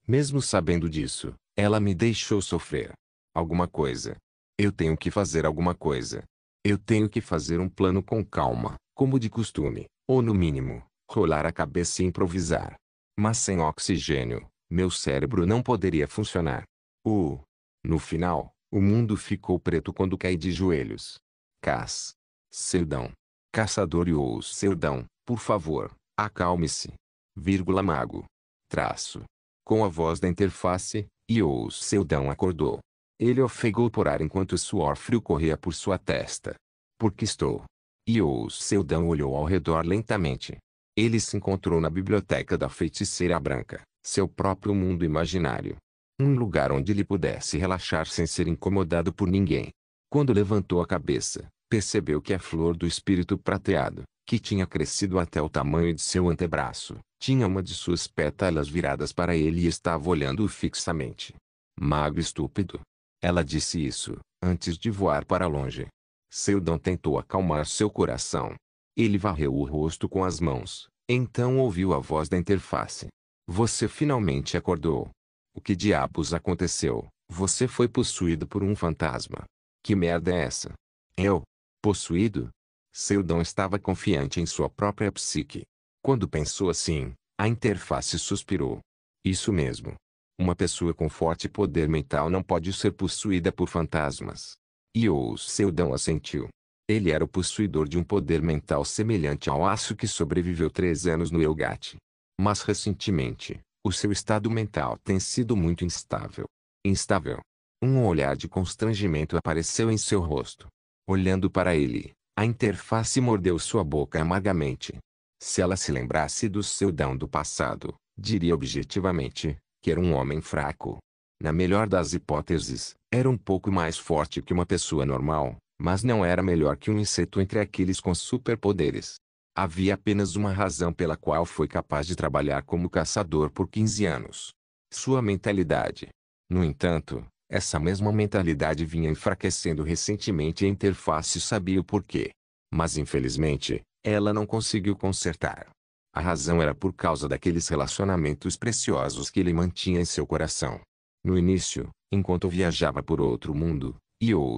Mesmo sabendo disso, ela me deixou sofrer. Alguma coisa. Eu tenho que fazer alguma coisa. Eu tenho que fazer um plano com calma, como de costume, ou no mínimo, rolar a cabeça e improvisar. Mas sem oxigênio, Meu cérebro não poderia funcionar. No final, o mundo ficou preto quando caí de joelhos. Seldão. Caçador e Seldão, por favor, acalme-se. Mago. Com a voz da interface, Seldão acordou. Ele ofegou por ar enquanto o suor frio corria por sua testa. Por que estou? Seldão olhou ao redor lentamente. Ele se encontrou na biblioteca da feiticeira branca, seu próprio mundo imaginário. Um lugar onde ele pudesse relaxar sem ser incomodado por ninguém. Quando levantou a cabeça, percebeu que a flor do espírito prateado, que tinha crescido até o tamanho de seu antebraço, tinha uma de suas pétalas viradas para ele e estava olhando-o fixamente. Mago estúpido. Ela disse isso, antes de voar para longe. Seldão tentou acalmar seu coração. Ele varreu o rosto com as mãos, então ouviu a voz da interface. Você finalmente acordou. O que diabos aconteceu? Você foi possuído por um fantasma. Que merda é essa? Eu? Possuído? Seldão estava confiante em sua própria psique. Quando pensou assim, a interface suspirou. Isso mesmo. Uma pessoa com forte poder mental não pode ser possuída por fantasmas. Seldão assentiu. Ele era o possuidor de um poder mental semelhante ao aço que sobreviveu 3 anos no Elgate. Mas recentemente, o seu estado mental tem sido muito instável. Instável. Um olhar de constrangimento apareceu em seu rosto. Olhando para ele, a interface mordeu sua boca amargamente. Se ela se lembrasse do Seldão do passado, diria objetivamente que era um homem fraco. Na melhor das hipóteses, era um pouco mais forte que uma pessoa normal, mas não era melhor que um inseto entre aqueles com superpoderes. Havia apenas uma razão pela qual foi capaz de trabalhar como caçador por 15 anos. Sua mentalidade. No entanto, essa mesma mentalidade vinha enfraquecendo recentemente e a interface sabia o porquê. Mas infelizmente, ela não conseguiu consertar. A razão era por causa daqueles relacionamentos preciosos que ele mantinha em seu coração. No início, enquanto viajava por outro mundo,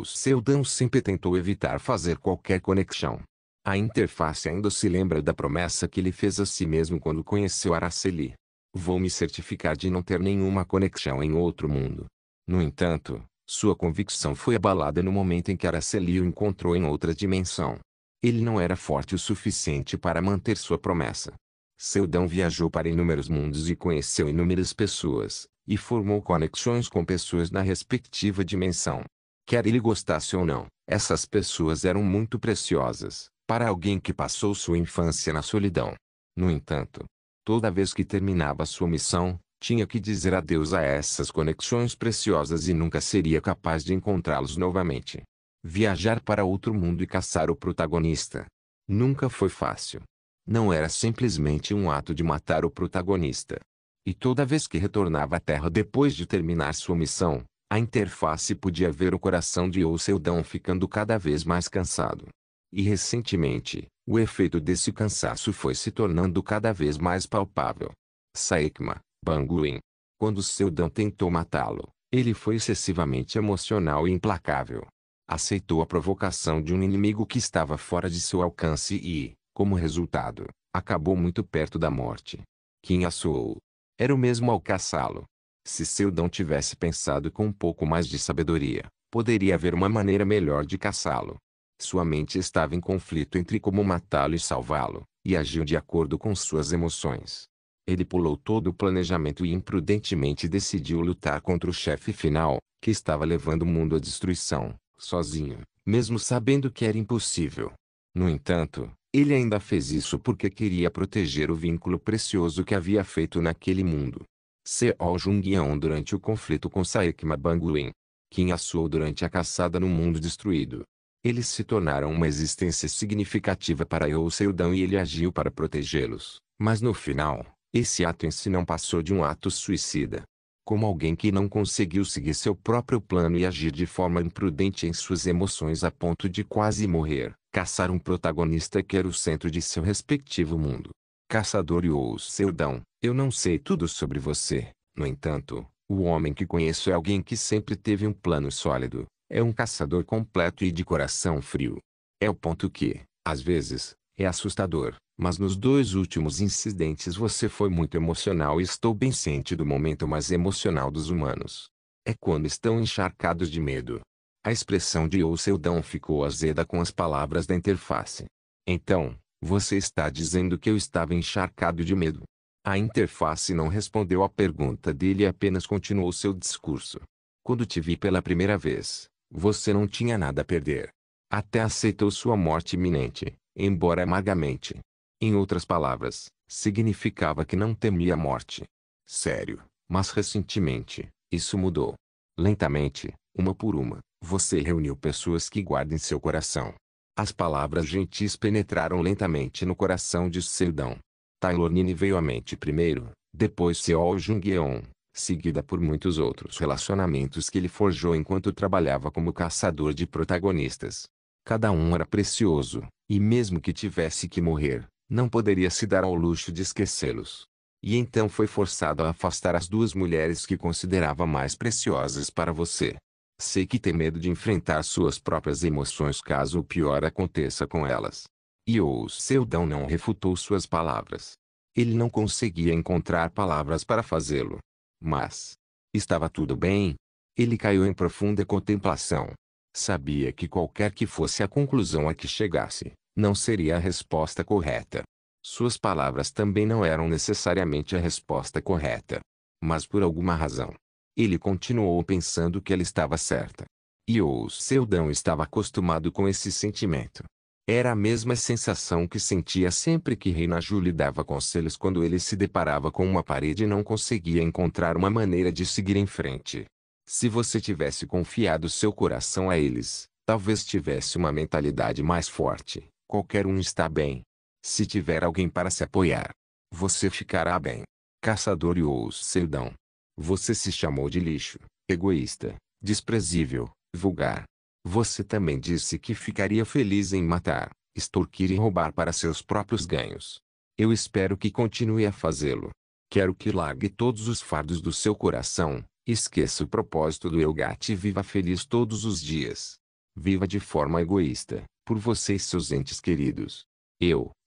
Seldão sempre tentou evitar fazer qualquer conexão. A interface ainda se lembra da promessa que ele fez a si mesmo quando conheceu Araceli. Vou me certificar de não ter nenhuma conexão em outro mundo. No entanto, sua convicção foi abalada no momento em que Araceli o encontrou em outra dimensão. Ele não era forte o suficiente para manter sua promessa. Seldão viajou para inúmeros mundos e conheceu inúmeras pessoas, e formou conexões com pessoas na respectiva dimensão. Quer ele gostasse ou não, essas pessoas eram muito preciosas, para alguém que passou sua infância na solidão. No entanto, toda vez que terminava sua missão, tinha que dizer adeus a essas conexões preciosas e nunca seria capaz de encontrá-los novamente. Viajar para outro mundo e caçar o protagonista. Nunca foi fácil. Não era simplesmente um ato de matar o protagonista. E toda vez que retornava à Terra depois de terminar sua missão, a interface podia ver o coração de Seldão ficando cada vez mais cansado. E recentemente, o efeito desse cansaço foi se tornando cada vez mais palpável. Saekma Banguin. Quando Seldão tentou matá-lo, ele foi excessivamente emocional e implacável. Aceitou a provocação de um inimigo que estava fora de seu alcance e, como resultado, acabou muito perto da morte. Quem Yasuo era o mesmo ao caçá-lo. Se Seldão tivesse pensado com um pouco mais de sabedoria, poderia haver uma maneira melhor de caçá-lo. Sua mente estava em conflito entre como matá-lo e salvá-lo, e agiu de acordo com suas emoções. Ele pulou todo o planejamento e imprudentemente decidiu lutar contra o chefe final, que estava levando o mundo à destruição, sozinho, mesmo sabendo que era impossível. No entanto, ele ainda fez isso porque queria proteger o vínculo precioso que havia feito naquele mundo. Seo Jung-yeon durante o conflito com Saekma Banguin. Kim Yasuo durante a caçada no mundo destruído. Eles se tornaram uma existência significativa para Seldão e ele agiu para protegê-los. Mas no final, esse ato em si não passou de um ato suicida. Como alguém que não conseguiu seguir seu próprio plano e agir de forma imprudente em suas emoções a ponto de quase morrer, caçar um protagonista que era o centro de seu respectivo mundo. Caçador Seldão, eu não sei tudo sobre você. No entanto, o homem que conheço é alguém que sempre teve um plano sólido. É um caçador completo e de coração frio. É o ponto que, às vezes, é assustador, Mas nos dois últimos incidentes você foi muito emocional e estou bem ciente do momento mais emocional dos humanos. É quando estão encharcados de medo. A expressão de Seldon ficou azeda com as palavras da interface. Então, você está dizendo que eu estava encharcado de medo? A interface não respondeu à pergunta dele e apenas continuou seu discurso. Quando te vi pela primeira vez, você não tinha nada a perder. Até aceitou sua morte iminente, embora amargamente. Em outras palavras, significava que não temia a morte. Sério, mas recentemente, isso mudou. Lentamente, uma por uma, você reuniu pessoas que guardem seu coração. As palavras gentis penetraram lentamente no coração de Seldon. Taylor Nini veio à mente primeiro, depois Seol Jung-yeon, seguida por muitos outros relacionamentos que ele forjou enquanto trabalhava como caçador de protagonistas. Cada um era precioso, e mesmo que tivesse que morrer, não poderia se dar ao luxo de esquecê-los. E então foi forçado a afastar as duas mulheres que considerava mais preciosas para você. Sei que tem medo de enfrentar suas próprias emoções caso o pior aconteça com elas. E Seldon não refutou suas palavras. Ele não conseguia encontrar palavras para fazê-lo. Mas estava tudo bem? Ele caiu em profunda contemplação. Sabia que qualquer que fosse a conclusão a que chegasse, não seria a resposta correta. Suas palavras também não eram necessariamente a resposta correta. Mas por alguma razão, ele continuou pensando que ela estava certa. E Seldon estava acostumado com esse sentimento. Era a mesma sensação que sentia sempre que Reina-Ju lhe dava conselhos quando ele se deparava com uma parede e não conseguia encontrar uma maneira de seguir em frente. Se você tivesse confiado seu coração a eles, talvez tivesse uma mentalidade mais forte. Qualquer um está bem. Se tiver alguém para se apoiar, você ficará bem. Caçador e Seldon. Você se chamou de lixo, egoísta, desprezível, vulgar. Você também disse que ficaria feliz em matar, extorquir e roubar para seus próprios ganhos. Eu espero que continue a fazê-lo. Quero que largue todos os fardos do seu coração, esqueça o propósito do Elgat e viva feliz todos os dias. Viva de forma egoísta, por você e seus entes queridos.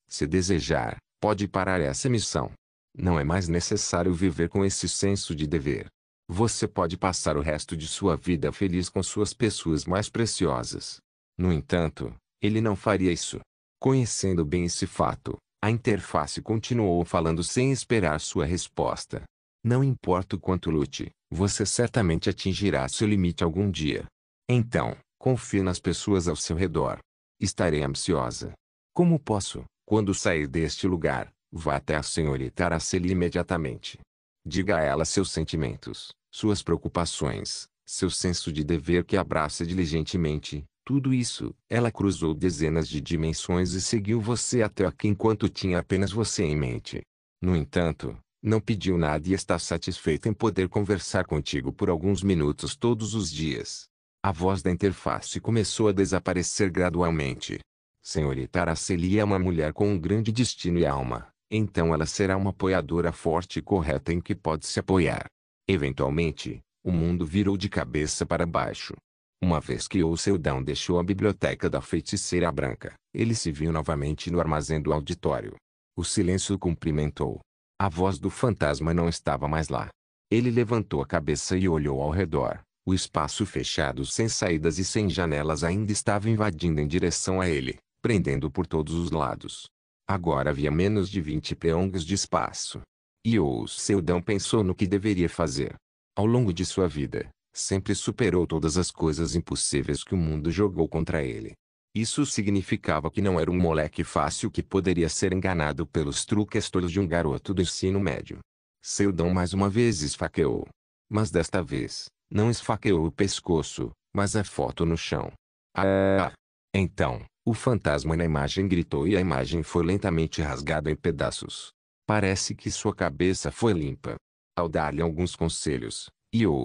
Se desejar, pode parar essa missão. Não é mais necessário viver com esse senso de dever. Você pode passar o resto de sua vida feliz com suas pessoas mais preciosas. No entanto, ele não faria isso. Conhecendo bem esse fato, a interface continuou falando sem esperar sua resposta. Não importa o quanto lute, você certamente atingirá seu limite algum dia. Então, confie nas pessoas ao seu redor. Estarei ansiosa. Como posso, quando sair deste lugar, vá até a senhorita Araceli imediatamente. Diga a ela seus sentimentos, suas preocupações, seu senso de dever que abraça diligentemente, tudo isso. Ela cruzou dezenas de dimensões e seguiu você até aqui enquanto tinha apenas você em mente. No entanto, não pediu nada e está satisfeita em poder conversar contigo por alguns minutos todos os dias. A voz da interface começou a desaparecer gradualmente. Senhorita Araceli é uma mulher com um grande destino e alma, então ela será uma apoiadora forte e correta em que pode se apoiar. Eventualmente, o mundo virou de cabeça para baixo. Uma vez que Seldon deixou a biblioteca da feiticeira branca, ele se viu novamente no armazém do auditório. O silêncio o cumprimentou. A voz do fantasma não estava mais lá. Ele levantou a cabeça e olhou ao redor. O espaço fechado sem saídas e sem janelas ainda estava invadindo em direção a ele, prendendo por todos os lados. Agora havia menos de 20 peões de espaço. E Seldon pensou no que deveria fazer. Ao longo de sua vida, sempre superou todas as coisas impossíveis que o mundo jogou contra ele. Isso significava que não era um moleque fácil que poderia ser enganado pelos truques tolos de um garoto do ensino médio. Seldon mais uma vez esfaqueou. Mas desta vez, não esfaqueou o pescoço, mas a foto no chão. Ah! Então, o fantasma na imagem gritou e a imagem foi lentamente rasgada em pedaços. Parece que sua cabeça foi limpa. Ao dar-lhe alguns conselhos,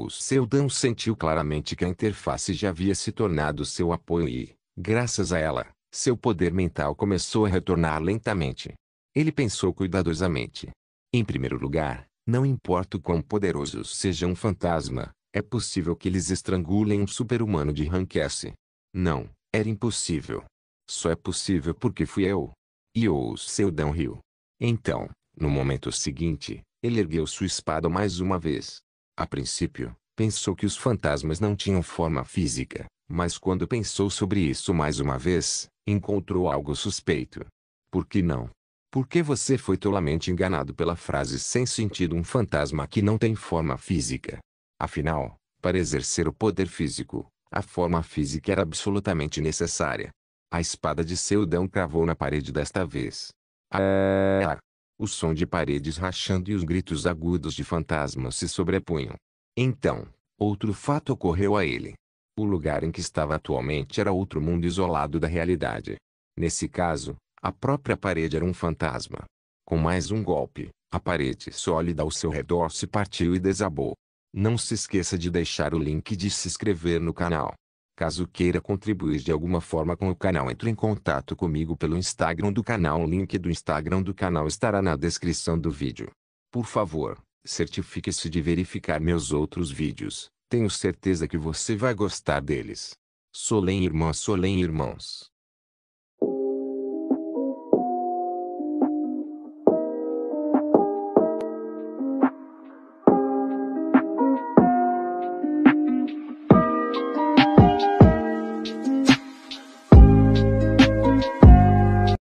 Seldon sentiu claramente que a interface já havia se tornado seu apoio e, graças a ela, seu poder mental começou a retornar lentamente. Ele pensou cuidadosamente. Em primeiro lugar, não importa o quão poderoso seja um fantasma, é possível que eles estrangulem um super-humano de rank S. Não, era impossível. Só é possível porque fui eu. E o Seldão riu. Então, no momento seguinte, ele ergueu sua espada mais uma vez. A princípio, pensou que os fantasmas não tinham forma física, mas quando pensou sobre isso mais uma vez, encontrou algo suspeito. Por que não? Por que você foi tolamente enganado pela frase sem sentido um fantasma que não tem forma física? Afinal, para exercer o poder físico, a forma física era absolutamente necessária. A espada de Seldão cravou na parede desta vez. Ah! O som de paredes rachando e os gritos agudos de fantasmas se sobrepunham. Então, outro fato ocorreu a ele. O lugar em que estava atualmente era outro mundo isolado da realidade. Nesse caso, a própria parede era um fantasma. Com mais um golpe, a parede sólida ao seu redor se partiu e desabou. Não se esqueça de deixar o link de se inscrever no canal. Caso queira contribuir de alguma forma com o canal, entre em contato comigo pelo Instagram do canal. O link do Instagram do canal estará na descrição do vídeo. Por favor, certifique-se de verificar meus outros vídeos. Tenho certeza que você vai gostar deles. Solem irmãs, Solem irmãos.